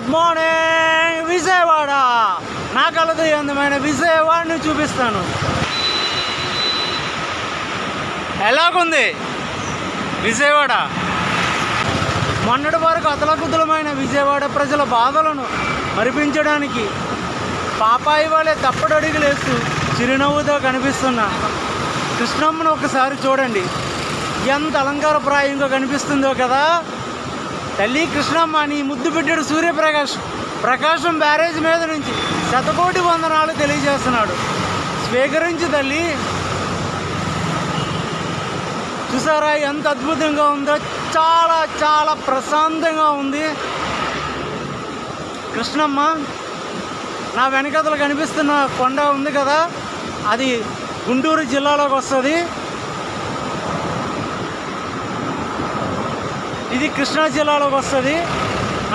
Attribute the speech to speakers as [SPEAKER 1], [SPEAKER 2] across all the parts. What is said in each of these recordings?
[SPEAKER 1] Good morning Vijayawada. నా కలదు అందమైన విజయవాడని చూపిస్తాను. ఎలాగుంది విజయవాడ? మొన్నటి వరకు అతలకుతలమైన విజయవాడ ప్రజల బాధలను మరిపించడానికి పాపాయి వాళ్ళే తప్పడడుగులేస్తూ చిరునవ్వుతో కనిపిస్తున్న కృష్ణమ్మను ఒకసారి చూడండి. ఎంత అలంకారప్రాయంగా కనిపిస్తుందో కదా. తల్లి కృష్ణమ్మ నీ ముద్దు బిడ్డడు ప్రకాశం బ్యారేజ్ మీద నుంచి శతకోటి వందనాలు తెలియజేస్తున్నాడు. స్వీకరించి తల్లి. చూసారా ఎంత అద్భుతంగా ఉందో? చాలా చాలా ప్రశాంతంగా ఉంది. కృష్ణమ్మ నా వెనకతలు కనిపిస్తున్న కొండ ఉంది కదా, అది గుంటూరు జిల్లాలోకి వస్తుంది. ఇది కృష్ణా జిల్లాలోకి వస్తుంది.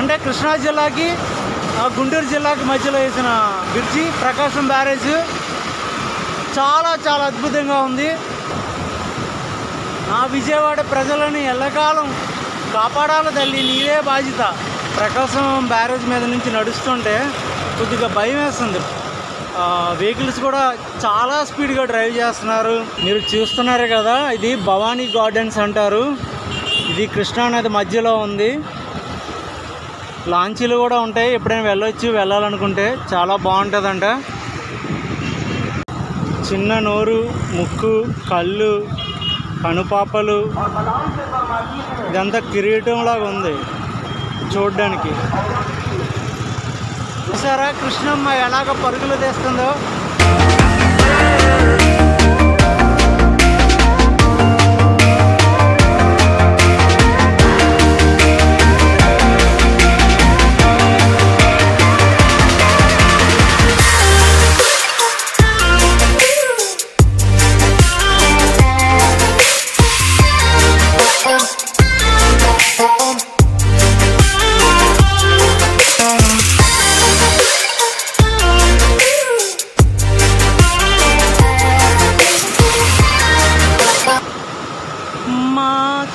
[SPEAKER 1] అంటే కృష్ణా జిల్లాకి గుంటూరు జిల్లాకి మధ్యలో వేసిన బ్రిడ్జి ప్రకాశం బ్యారేజ్. చాలా చాలా అద్భుతంగా ఉంది. నా విజయవాడ ప్రజలని ఎల్లకాలం కాపాడాలి తల్లి, నీవే బాధ్యత. ప్రకాశం బ్యారేజ్ మీద నుంచి నడుస్తుంటే కొద్దిగా భయం వేస్తుంది. వెహికల్స్ కూడా చాలా స్పీడ్గా డ్రైవ్ చేస్తున్నారు. మీరు చూస్తున్నారు కదా, ఇది భవానీ గార్డెన్స్ అంటారు. ఇది కృష్ణానది మధ్యలో ఉంది. లాంచీలు కూడా ఉంటాయి, ఎప్పుడైనా వెళ్ళాలనుకుంటే చాలా బాగుంటుందంట. చిన్న నోరు, ముక్కు, కళ్ళు, కనుపాపలు, ఇదంతా కిరీటంలాగా ఉంది చూడ్డానికి. చూసారా కృష్ణమ్మ ఎలాగ పరుగులు తీస్తుందో?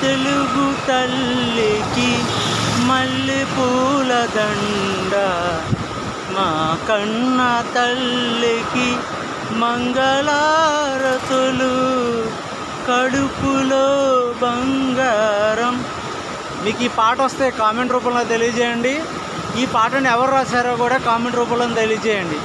[SPEAKER 1] తెలుగు తల్లికి మల్లె పూల దండ, మా కన్న తల్లికి మంగళారతులు, కడుపులో బంగారం. మీకు ఈ పాట వస్తే కామెంట్ రూపంలో తెలియజేయండి. ఈ పాటను ఎవరు రాశారో కూడా కామెంట్ రూపంలో తెలియజేయండి.